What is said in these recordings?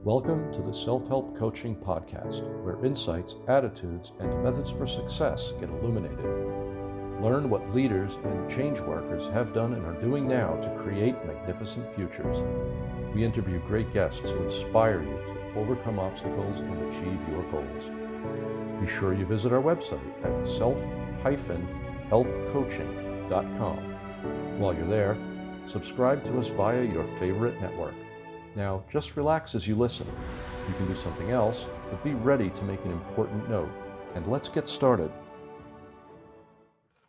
Welcome to the Self-Help Coaching Podcast, where insights, attitudes, and methods for success get illuminated. Learn what leaders and change workers have done and are doing now to create magnificent futures. We interview great guests who inspire you to overcome obstacles and achieve your goals. Be sure you visit our website at self-helpcoaching.com. While you're there, subscribe to us via your favorite network. Now, just relax as you listen. You can do something else, but be ready to make an important note. And let's get started.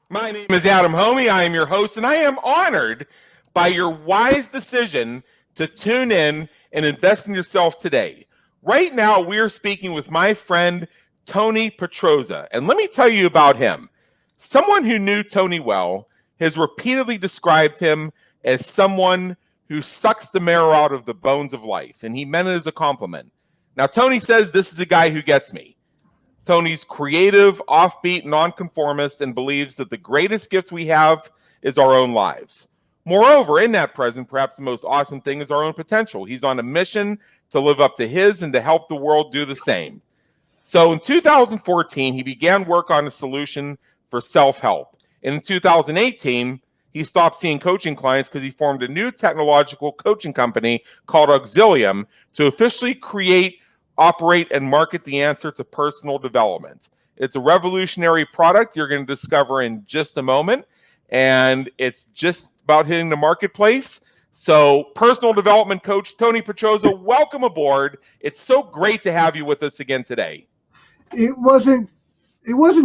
My name is Adam Hommey. I am your host, and I am honored by your wise decision to tune in and invest in yourself today. Right now, we are speaking with my friend, Tony Petrozza. And let me tell you about him. Someone who knew Tony well has repeatedly described him as someone who sucks the marrow out of the bones of life, and he meant it as a compliment. Now, Tony says this is a guy who gets me. Tony's creative, offbeat, nonconformist, and believes that the greatest gift we have is our own lives. Moreover, in that present, perhaps the most awesome thing is our own potential. He's on a mission to live up to his and to help the world do the same. So in 2014, he began work on a solution for self-help. And in 2018, he stopped seeing coaching clients because he formed a new technological coaching company called Auxilium to officially create, operate, and market the answer to personal development. It's a revolutionary product you're going to discover in just a moment, and it's just about hitting the marketplace. So, personal development coach Tony Petrozza, welcome aboard. It's so great to have you with us again today. It wasn't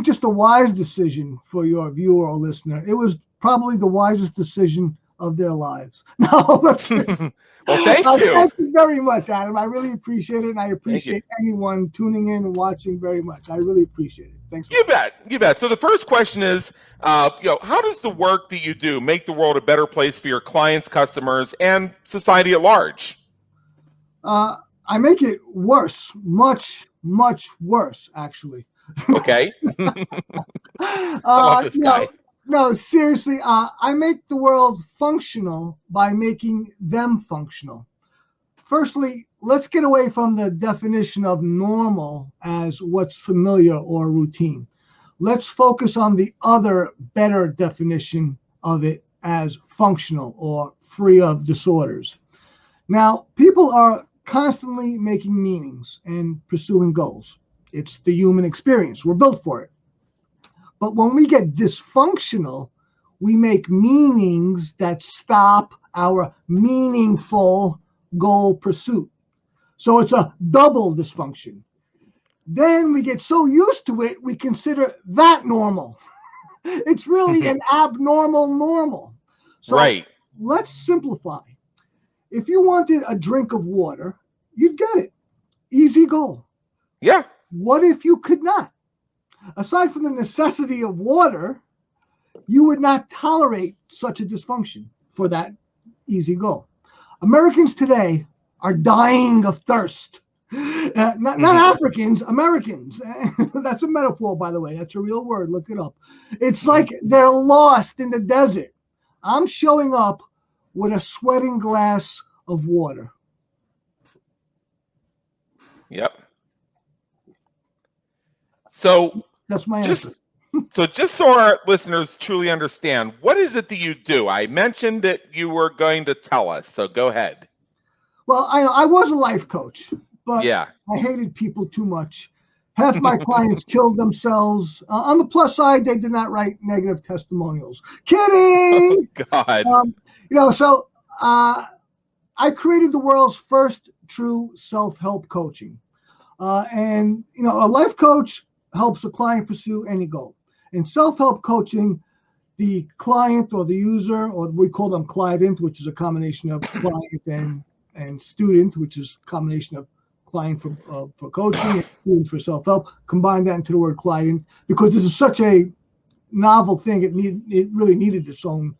just a wise decision for your viewer or listener. It was probably the wisest decision of their lives. No, well, thank you. Thank you very much, Adam. I really appreciate it, and I appreciate anyone tuning in and watching very much. I really appreciate it. Thanks. You bet. So the first question is, how does the work that you do make the world a better place for your clients, customers, and society at large? I make it worse, much, much worse, actually. Okay. I love this guy. No, seriously, I make the world functional by making them functional. Firstly, let's get away from the definition of normal as what's familiar or routine. Let's focus on the other, better definition of it as functional or free of disorders. Now, people are constantly making meanings and pursuing goals. It's the human experience. We're built for it. But when we get dysfunctional, we make meanings that stop our meaningful goal pursuit. So it's a double dysfunction. Then we get so used to it, we consider that normal. It's really an abnormal normal. So right. Let's simplify. If you wanted a drink of water, you'd get it. Easy goal. Yeah. What if you could not? Aside from the necessity of water, you would not tolerate such a dysfunction for that easy goal. Americans today are dying of thirst. Not Africans, Americans. That's a metaphor, by the way. That's a real word. Look it up. It's like they're lost in the desert. I'm showing up with a sweating glass of water. Yep. So that's my answer. Just so our listeners truly understand, what is it that you do? I mentioned that you were going to tell us, so go ahead. Well, I was a life coach, but yeah. I hated people too much. Half my clients killed themselves. On the plus side, they did not write negative testimonials. Kidding! Oh, God. So I created the world's first true self-help coaching. And a life coach helps a client pursue any goal. In self-help coaching, the client or the user, or we call them client, which is a combination of client and student, which is a combination of client for coaching and student for self-help, combine that into the word client, because this is such a novel thing. It really needed its own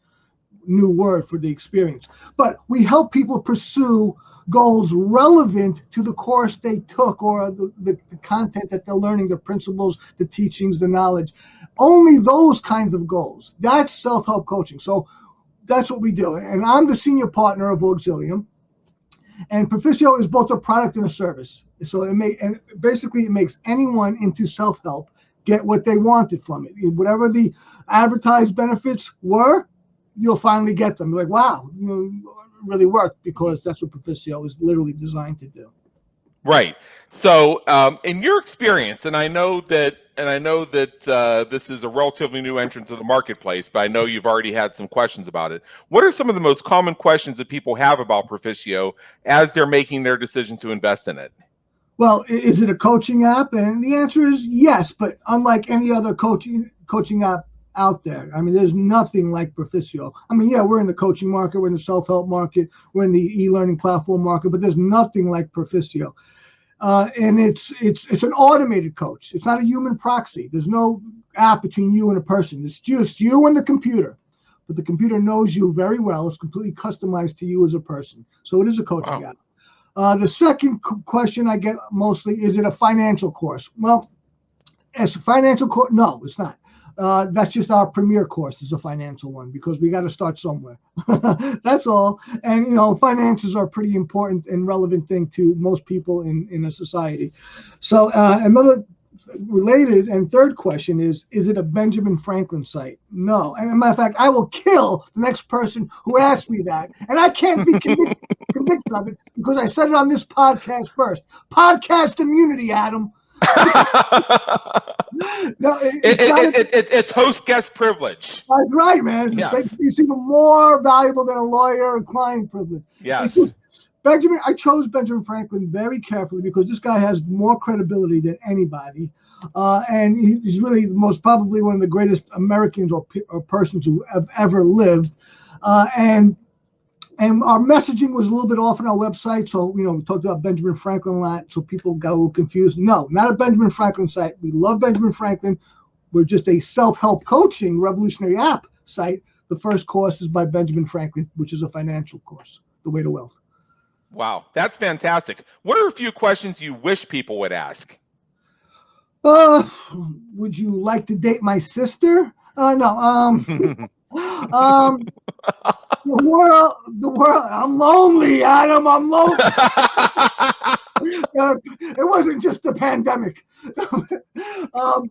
new word for the experience. But we help people pursue goals relevant to the course they took or the content that they're learning, the principles, the teachings, the knowledge. Only those kinds of goals. That's self-help coaching. So that's what we do. And I'm the senior partner of Auxilium. And Perficio is both a product and a service. So it makes anyone into self-help get what they wanted from it. Whatever the advertised benefits were, you'll finally get them. You're like, wow, it really worked, because that's what Perficio is literally designed to do. Right. So, in your experience, and I know that this is a relatively new entrant to the marketplace, but I know you've already had some questions about it. What are some of the most common questions that people have about Perficio as they're making their decision to invest in it? Well, is it a coaching app? And the answer is yes, but unlike any other coaching app out there, I mean, there's nothing like Perficio. I mean, yeah, we're in the coaching market, we're in the self-help market, we're in the e-learning platform market, but there's nothing like Perficio. And it's an automated coach. It's not a human proxy. There's no app between you and a person. It's just you and the computer. But the computer knows you very well. It's completely customized to you as a person. So it is a coaching app. The second question I get mostly, is it a financial course? Well, as a financial course, no, it's not. That's just our premier course is a financial one, because we got to start somewhere. That's all. And, finances are a pretty important and relevant thing to most people in a society. So another related and third question is it a Benjamin Franklin site? No. And as a matter of fact, I will kill the next person who asks me that. And I can't be convicted of it, because I said it on this podcast first. Podcast immunity, Adam. No, it's host guest privilege. That's right, man. It's even more valuable than a lawyer or client privilege. Yes. I chose Benjamin Franklin very carefully, because this guy has more credibility than anybody. And he's really probably one of the greatest Americans or persons who have ever lived. And our messaging was a little bit off on our website. So, we talked about Benjamin Franklin a lot, so people got a little confused. No, not a Benjamin Franklin site. We love Benjamin Franklin. We're just a self-help coaching revolutionary app site. The first course is by Benjamin Franklin, which is a financial course, The Way to Wealth. Wow, that's fantastic. What are a few questions you wish people would ask? Would you like to date my sister? No. The world, I'm lonely, Adam. I'm lonely. It wasn't just the pandemic. The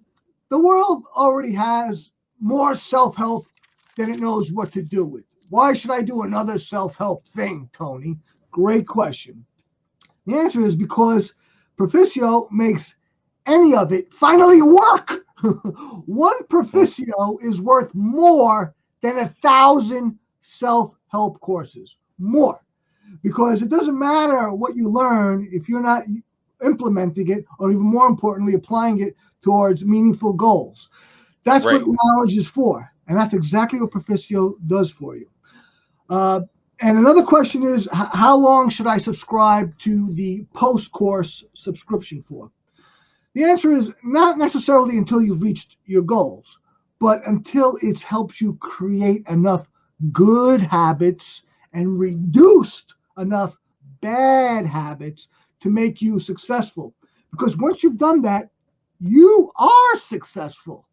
world already has more self-help than it knows what to do with. Why should I do another self-help thing, Tony? Great question. The answer is because Perficio makes any of it finally work. One Perficio is worth more than 1,000 self-help courses. More. Because it doesn't matter what you learn if you're not implementing it, or even more importantly, applying it towards meaningful goals. That's right. What knowledge is for. And that's exactly what Perficio does for you. And another question is, how long should I subscribe to the post-course subscription for? The answer is not necessarily until you've reached your goals, but until it's helped you create enough good habits and reduced enough bad habits to make you successful. Because once you've done that, you are successful.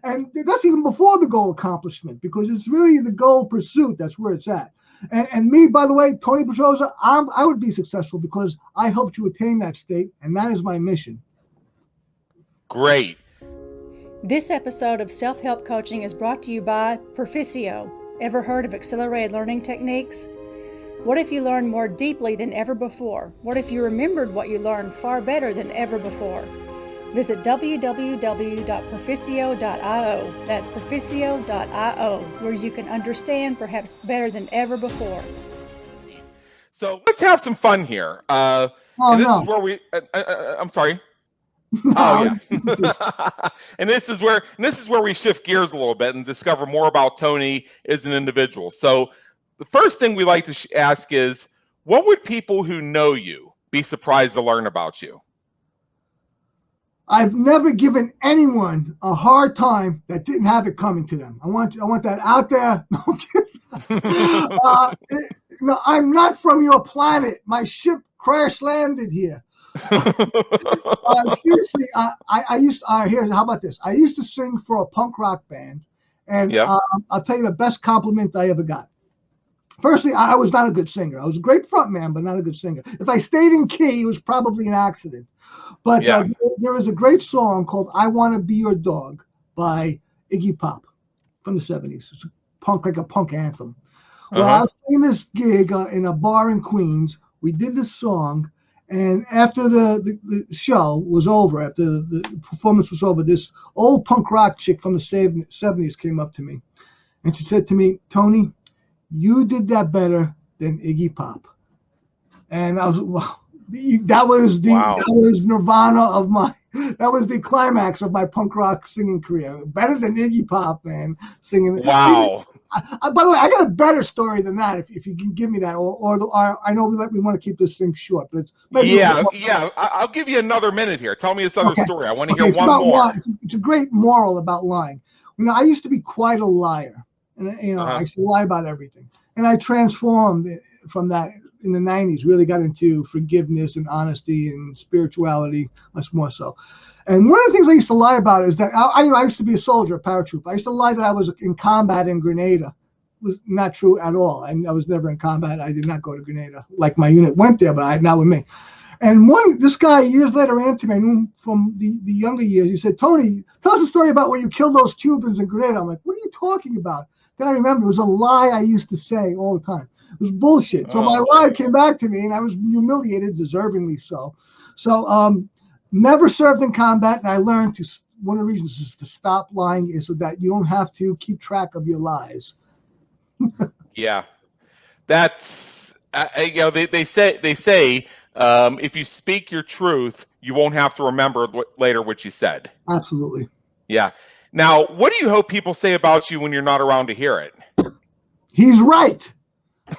And that's even before the goal accomplishment, because it's really the goal pursuit. That's where it's at. And me, by the way, Tony Petrozza, I would be successful because I helped you attain that state, and that is my mission. Great. This episode of Self-Help Coaching is brought to you by Perficio. Ever heard of accelerated learning techniques? What if you learned more deeply than ever before? What if you remembered what you learned far better than ever before? Visit www.perficio.io. That's perficio.io, where you can understand perhaps better than ever before. So let's have some fun here. Is where we. I'm sorry. Oh yeah. and this is where we shift gears a little bit and discover more about Tony as an individual. So the first thing we like to ask is, what would people who know you be surprised to learn about you? I've never given anyone a hard time that didn't have it coming to them. I want that out there. No, I'm not from your planet. My ship crash landed here. Seriously, how about this? I used to sing for a punk rock band, and I'll tell you the best compliment I ever got. Firstly, I was not a good singer. I was a great front man, but not a good singer. If I stayed in key, it was probably an accident. But there is a great song called "I Want to Be Your Dog" by Iggy Pop from the 70s. It's like a punk anthem. Well, I was playing this gig in a bar in Queens. We did this song, and after the show was over, after the performance was over, this old punk rock chick from the 70s came up to me, and she said to me, "Tony, you did that better than Iggy Pop." And I was, wow. That was Nirvana of that was the climax of my punk rock singing career. Better than Iggy Pop, man, singing. Wow. By the way, I got a better story than that. If you can give me that, or I know we want to keep this thing short, but I'll give you another minute here. Tell me this other story. I want to hear one more. It's a great moral about lying. I used to be quite a liar, and I used to lie about everything, and I transformed from that in the 90s. Really got into forgiveness and honesty and spirituality, much more so. And one of the things I used to lie about is that I used to be a soldier, a paratrooper. I used to lie that I was in combat in Grenada. It was not true at all. I was never in combat. I did not go to Grenada. Like my unit went there, but not with me. And this guy years later ran to me, I knew him from the younger years. He said, "Tony, tell us a story about when you killed those Cubans in Grenada." I'm like, "What are you talking about?" Then I remember it was a lie I used to say all the time. It was bullshit. So my lie came back to me, and I was humiliated, deservingly so. So never served in combat, and I learned one of the reasons is to stop lying is so that you don't have to keep track of your lies. Yeah, that's they say if you speak your truth, you won't have to remember later what you said. Absolutely. Yeah. Now, what do you hope people say about you when you're not around to hear it? He's right.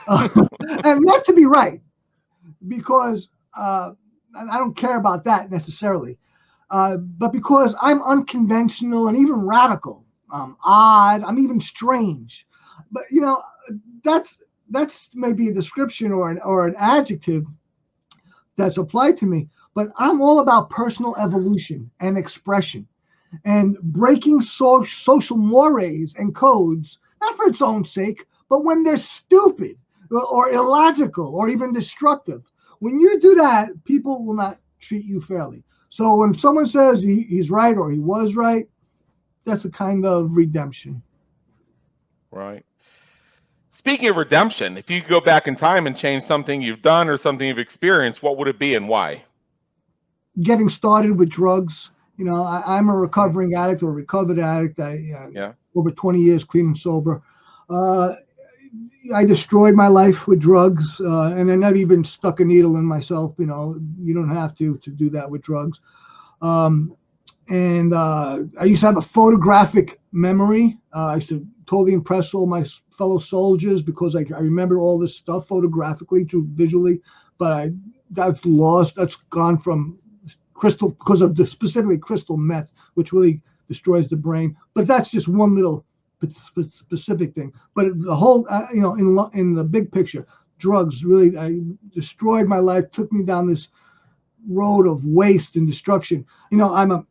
And not to be right, because I don't care about that necessarily, but because I'm unconventional and even radical, odd, I'm even strange. But that's maybe a description or an adjective that's applied to me. But I'm all about personal evolution and expression, and breaking social mores and codes, not for its own sake, but when they're stupid or illogical or even destructive. When you do that, people will not treat you fairly. So when someone says he's right or he was right, that's a kind of redemption. Right. Speaking of redemption, if you could go back in time and change something you've done or something you've experienced, what would it be and why? Getting started with drugs. I'm a recovering addict or recovered addict. Over 20 years clean and sober. I destroyed my life with drugs, and I never even stuck a needle in myself. You don't have to do that with drugs. And I used to have a photographic memory. I used to totally impress all my fellow soldiers because I remember all this stuff photographically, visually. But that's lost. That's gone from crystal, because of specifically crystal meth, which really destroys the brain. But that's just one little specific thing. But the whole, in the big picture, drugs really destroyed my life, took me down this road of waste and destruction. I'm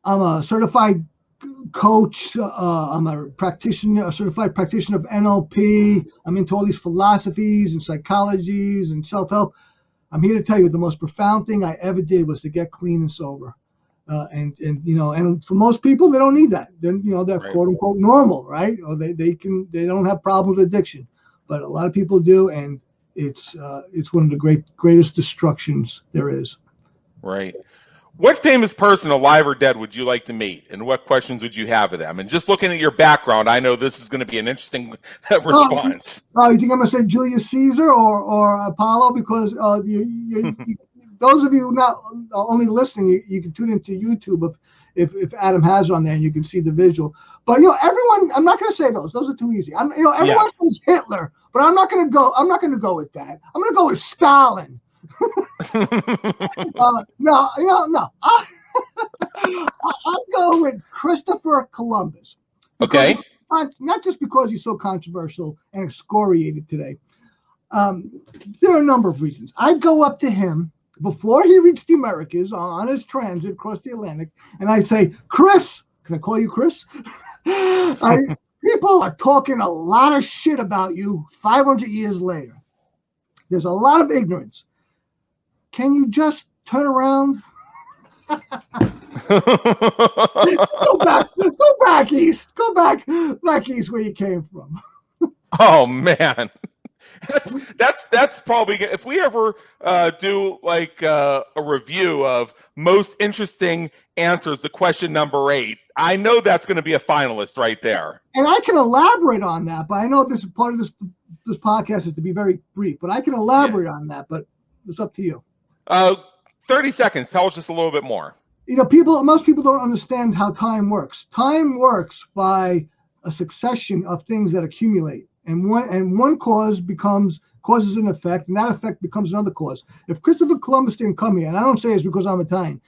a certified coach. I'm a certified practitioner of NLP. I'm into all these philosophies and psychologies and self-help. I'm here to tell you the most profound thing I ever did was to get clean and sober. And for most people, they don't need that. Then they're right, quote unquote normal, right? Or they don't have problems with addiction, but a lot of people do, and it's one of the greatest destructions there is. Right. What famous person, alive or dead, would you like to meet, and what questions would you have of them? And just looking at your background, I know this is going to be an interesting response. You think I'm going to say Julius Caesar or Apollo? Because those of you not only listening, you can tune into YouTube if Adam has on there, and you can see the visual. But everyone, I'm not going to say those. Those are too easy. Everyone says Hitler, but I'm not going to go. I'm not going to go with that. I'm going to go with Stalin. No. I'll go with Christopher Columbus. Okay. Not just because he's so controversial and excoriated today. There are a number of reasons. I'd go up to him before he reached the Americas on his transit across the Atlantic, and I'd say, "Chris, can I call you Chris?" People are talking a lot of shit about you 500 years later. There's a lot of ignorance. Can you just turn around? Go back east. Go back east where you came from. Oh man, that's probably, if we ever do like a review of most interesting answers to question number 8, I know that's going to be a finalist right there. And I can elaborate on that, but I know this is part of this podcast is to be very brief, but I can elaborate on that, but it's up to you. 30 seconds. Tell us just a little bit more. Most people don't understand how time works. Time works by a succession of things that accumulate, and one causes an effect, and that effect becomes another cause. If Christopher Columbus didn't come here, and I don't say it's because I'm Italian,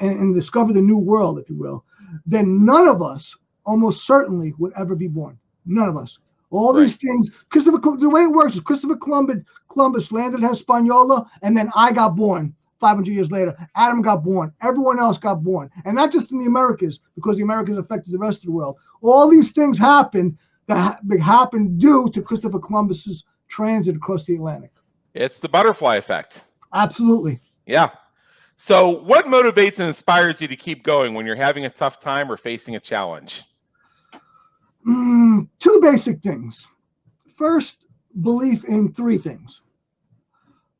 and discover the new world, if you will, then none of us almost certainly would ever be born. None of us. All these things, the way it works is Christopher Columbus landed in Hispaniola, and then I got born 500 years later. Adam got born. Everyone else got born. And not just in the Americas, because the Americas affected the rest of the world. All these things happened due to Christopher Columbus's transit across the Atlantic. It's the butterfly effect. Absolutely. Yeah. So what motivates and inspires you to keep going when you're having a tough time or facing a challenge? 2 basic things. First, belief in 3 things.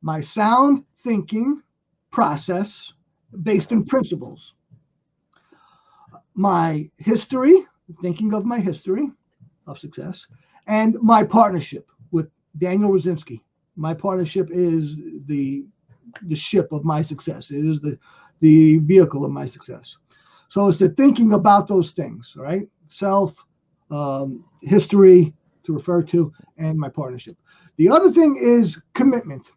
My sound thinking process based in principles. My history, thinking of my history of success, and my partnership with Daniel Rosinski. My partnership is the ship of my success. It is the vehicle of my success. So it's the thinking about those things, right? Self, history to refer to, and my partnership. The other thing is commitment.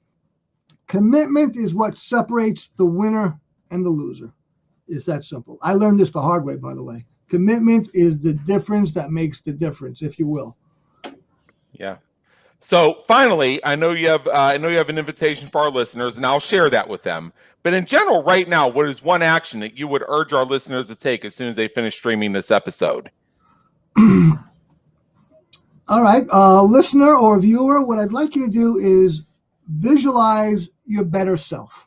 Commitment is what separates the winner and the loser. It's that simple. I learned this the hard way, by the way. Commitment is the difference that makes the difference, if you will. Yeah. So finally, I know you have an invitation for our listeners, and I'll share that with them. But in general, right now, what is one action that you would urge our listeners to take as soon as they finish streaming this episode? All right, listener or viewer, what I'd like you to do is visualize your better self.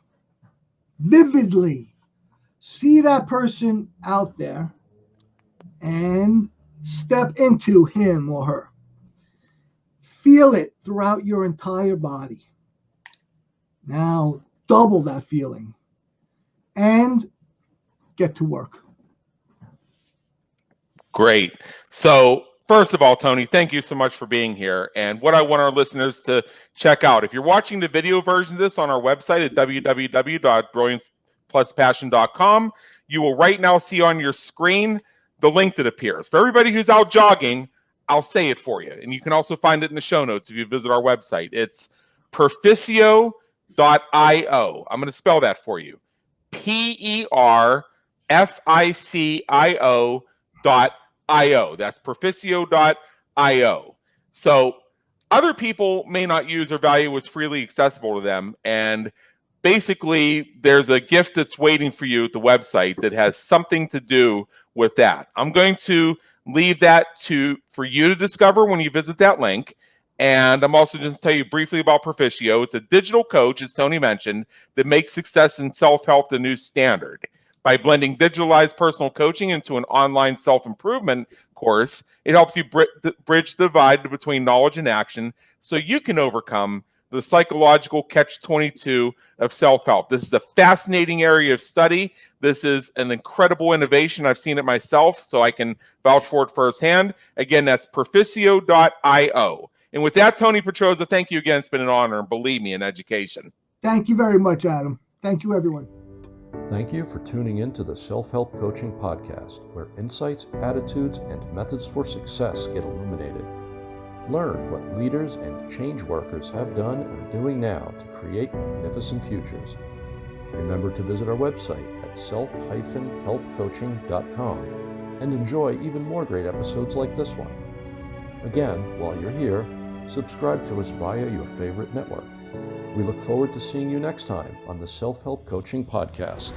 Vividly see that person out there and step into him or her. Feel it throughout your entire body. Now double that feeling and get to work. Great. So first of all, Tony, thank you so much for being here. And what I want our listeners to check out, if you're watching the video version of this on our website at www.brilliancepluspassion.com, you will right now see on your screen the link that appears. For everybody who's out jogging, I'll say it for you. And you can also find it in the show notes if you visit our website. It's Perficio.io. I'm going to spell that for you. PERFICIO.io. That's Perficio.io. So other people may not use or value what's freely accessible to them. And basically, there's a gift that's waiting for you at the website that has something to do with that. I'm going to leave that for you to discover when you visit that link. And I'm also just tell you briefly about Perficio. It's a digital coach, as Tony mentioned, that makes success in self-help the new standard. By blending digitalized personal coaching into an online self-improvement course, it helps you bridge the divide between knowledge and action so you can overcome the psychological catch-22 of self-help. This is a fascinating area of study. This is an incredible innovation. I've seen it myself, so I can vouch for it firsthand. Again, that's Perficio.io. And with that, Tony Petrozza, thank you again. It's been an honor, and believe me, in education. Thank you very much, Adam. Thank you, everyone. Thank you for tuning in to the Self-Help Coaching Podcast, where insights, attitudes, and methods for success get illuminated. Learn what leaders and change workers have done and are doing now to create magnificent futures. Remember to visit our website at self-helpcoaching.com and enjoy even more great episodes like this one. Again, while you're here, subscribe to us via your favorite network. We look forward to seeing you next time on the Self-Help Coaching Podcast.